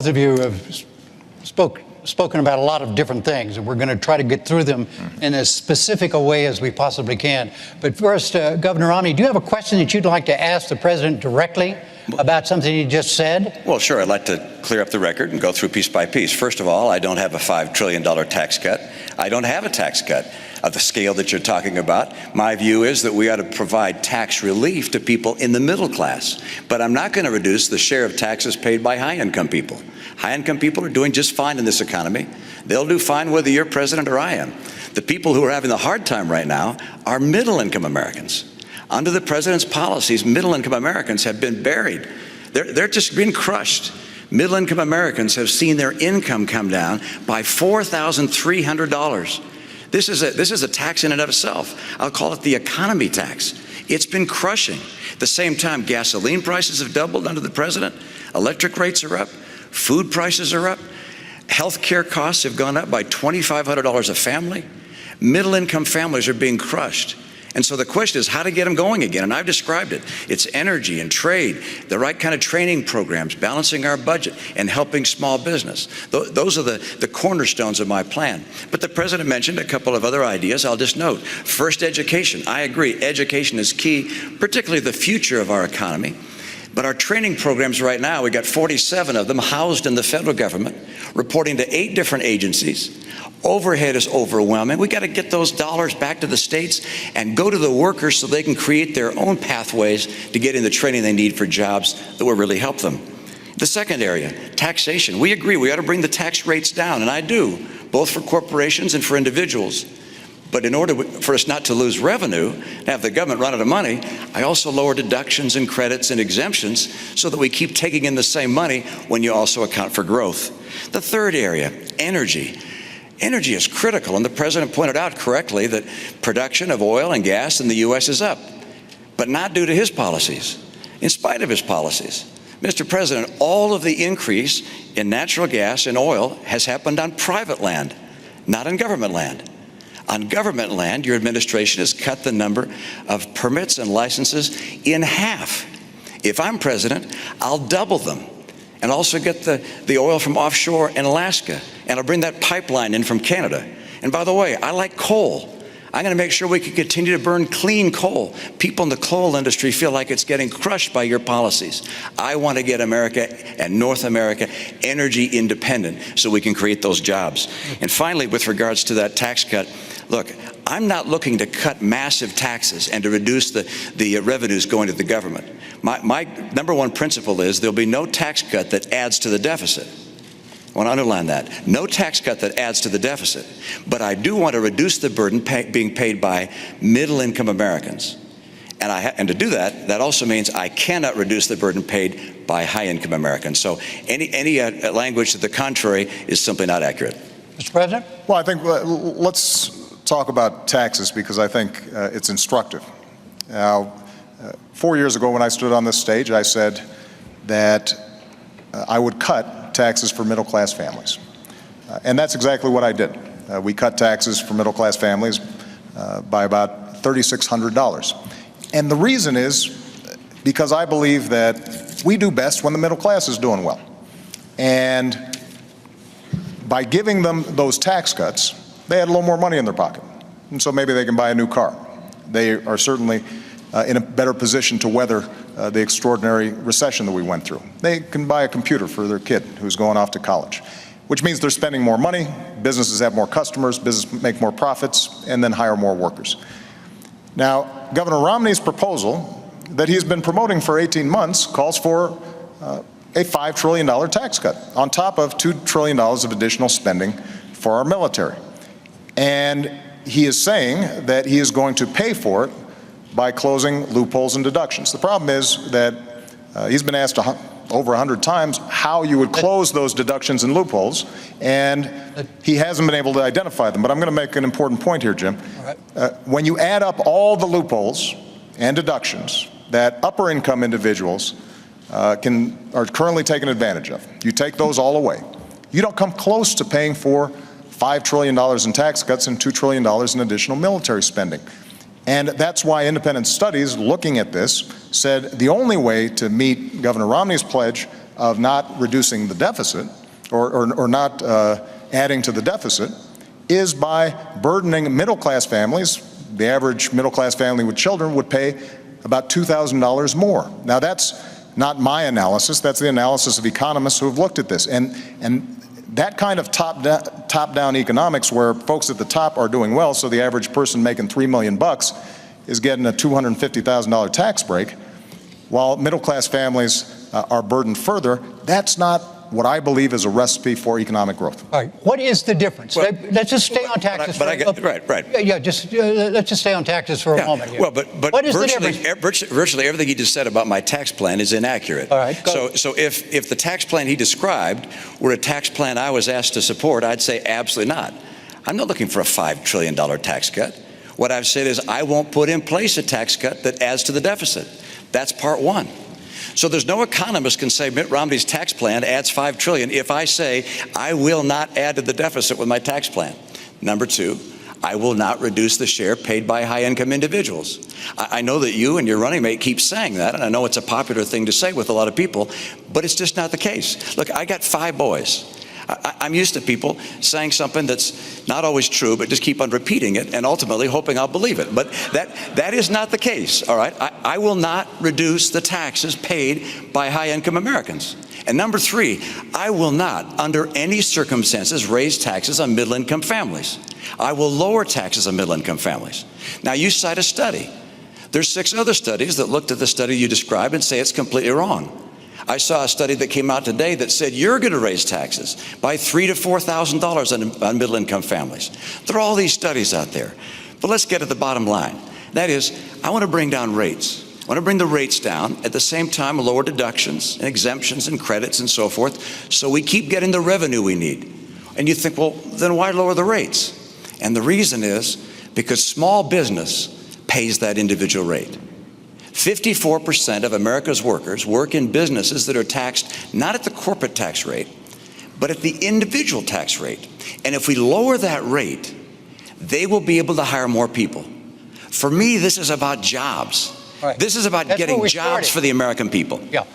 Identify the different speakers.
Speaker 1: Both of you have spoken about a lot of different things, and we're going to try to get through them in as specific a way as we possibly can. But first, Governor Romney, do you have a question that you'd like to ask the president directly about something he just said?
Speaker 2: Well, sure. I'd like to clear up the record and go through piece by piece. First of all, I don't have a $5 trillion tax cut. I don't have a tax cut of the scale that you're talking about. My view is that we ought to provide tax relief to people in the middle class. But I'm not going to reduce the share of taxes paid by high-income people. High-income people are doing just fine in this economy. They'll do fine whether you're president or I am. The people who are having the hard time right now are middle-income Americans. Under the president's policies, middle-income Americans have been buried. They're just being crushed. Middle-income Americans have seen their income come down by $4,300. This is a tax in and of itself. I'll call it the economy tax. It's been crushing. At the same time, gasoline prices have doubled under the president. Electric rates are up. Food prices are up. Health care costs have gone up by $2,500 a family. Middle-income families are being crushed. And so the question is how to get them going again. And I've described it. It's energy and trade, the right kind of training programs, balancing our budget, and helping small business. Those are the cornerstones of my plan. But the president mentioned a couple of other ideas. I'll just note. First, education. I agree. Education is key, particularly the future of our economy. But our training programs right now, we got 47 of them housed in the federal government, reporting to 8 different agencies. Overhead is overwhelming. We got to get those dollars back to the states and go to the workers so they can create their own pathways to getting the training they need for jobs that will really help them. The second area, taxation. We agree we ought to bring the tax rates down, and I do, both for corporations and for individuals. But in order for us not to lose revenue, to have the government run out of money, I also lower deductions and credits and exemptions so that we keep taking in the same money when you also account for growth. The third area, energy. Energy is critical, and the president pointed out correctly that production of oil and gas in the U.S. is up, but not due to his policies, in spite of his policies. Mr. President, all of the increase in natural gas and oil has happened on private land, not on government land. On government land, your administration has cut the number of permits and licenses in half. If I'm president, I'll double them and also get the oil from offshore in Alaska, and I'll bring that pipeline in from Canada. And by the way, I like coal. I'm going to make sure we can continue to burn clean coal. People in the coal industry feel like it's getting crushed by your policies. I want to get America and North America energy independent so we can create those jobs. And finally, with regards to that tax cut, look, I'm not looking to cut massive taxes and to reduce the revenues going to the government. My number one principle is there'll be no tax cut that adds to the deficit. I want to underline that. No tax cut that adds to the deficit. But I do want to reduce the burden being paid by middle-income Americans. And to do that, that also means I cannot reduce the burden paid by high-income Americans. So any language to the contrary is simply not accurate.
Speaker 1: Mr. President?
Speaker 3: Well, I think let's talk about taxes because I think it's instructive. Now, 4 years ago when I stood on this stage, I said that I would cut taxes for middle-class families. And that's exactly what I did. We cut taxes for middle-class families by about $3,600. And the reason is because I believe that we do best when the middle class is doing well. And by giving them those tax cuts, they had a little more money in their pocket. And so maybe they can buy a new car. They are certainly in a better position to weather the extraordinary recession that we went through. They can buy a computer for their kid who's going off to college, which means they're spending more money, businesses have more customers, businesses make more profits, and then hire more workers. Now, Governor Romney's proposal that he's been promoting for 18 months calls for a $5 trillion tax cut on top of $2 trillion of additional spending for our military. And he is saying that he is going to pay for it by closing loopholes and deductions. The problem is that he's been asked over 100 times how you would close those deductions and loopholes, and he hasn't been able to identify them. But I'm going to make an important point here, Jim. When you add up all the loopholes and deductions that upper income individuals are currently taking advantage of, you take those all away, you don't come close to paying for $5 trillion in tax cuts and $2 trillion in additional military spending. And that's why independent studies looking at this said the only way to meet Governor Romney's pledge of not reducing the deficit or not adding to the deficit is by burdening middle-class families. The average middle-class family with children would pay about $2,000 more. Now, that's not my analysis. That's the analysis of economists who have looked at this. And that kind of top-down economics where folks at the top are doing well, so the average person making $3 million is getting a $250,000 tax break, while middle-class families are burdened further, that's not what I believe is a recipe for economic growth.
Speaker 1: All right. What is the difference?
Speaker 2: Well,
Speaker 1: let's just stay on taxes.
Speaker 2: Right.
Speaker 1: Yeah, let's just stay on taxes for a moment here.
Speaker 2: Well, but
Speaker 1: what is the difference?
Speaker 2: virtually everything he just said about my tax plan is inaccurate.
Speaker 1: All right, go.
Speaker 2: So if the tax plan he described were a tax plan I was asked to support, I'd say absolutely not. I'm not looking for a $5 trillion tax cut. What I've said is I won't put in place a tax cut that adds to the deficit. That's part one. So there's no economist can say Mitt Romney's tax plan adds $5 trillion if I say I will not add to the deficit with my tax plan. Number two, I will not reduce the share paid by high-income individuals. I know that you and your running mate keep saying that, and I know it's a popular thing to say with a lot of people, but it's just not the case. Look, I got 5 boys. I'm used to people saying something that's not always true, but just keep on repeating it and ultimately hoping I'll believe it. But that is not the case, all right? I will not reduce the taxes paid by high-income Americans. And number 3, I will not, under any circumstances, raise taxes on middle-income families. I will lower taxes on middle-income families. Now, you cite a study. There's 6 other studies that looked at the study you described and say it's completely wrong. I saw a study that came out today that said you're going to raise taxes by $3,000 to $4,000 on middle-income families. There are all these studies out there. But let's get to the bottom line. That is, I want to bring down rates. I want to bring the rates down, at the same time lower deductions and exemptions and credits and so forth, so we keep getting the revenue we need. And you think, well, then why lower the rates? And the reason is because small business pays that individual rate. 54% of America's workers work in businesses that are taxed not at the corporate tax rate, but at the individual tax rate. And if we lower that rate, they will be able to hire more people. For me, this is about jobs.
Speaker 1: Right.
Speaker 2: This is about
Speaker 1: That's
Speaker 2: getting
Speaker 1: where we
Speaker 2: jobs
Speaker 1: started.
Speaker 2: for the American people.
Speaker 1: Yeah.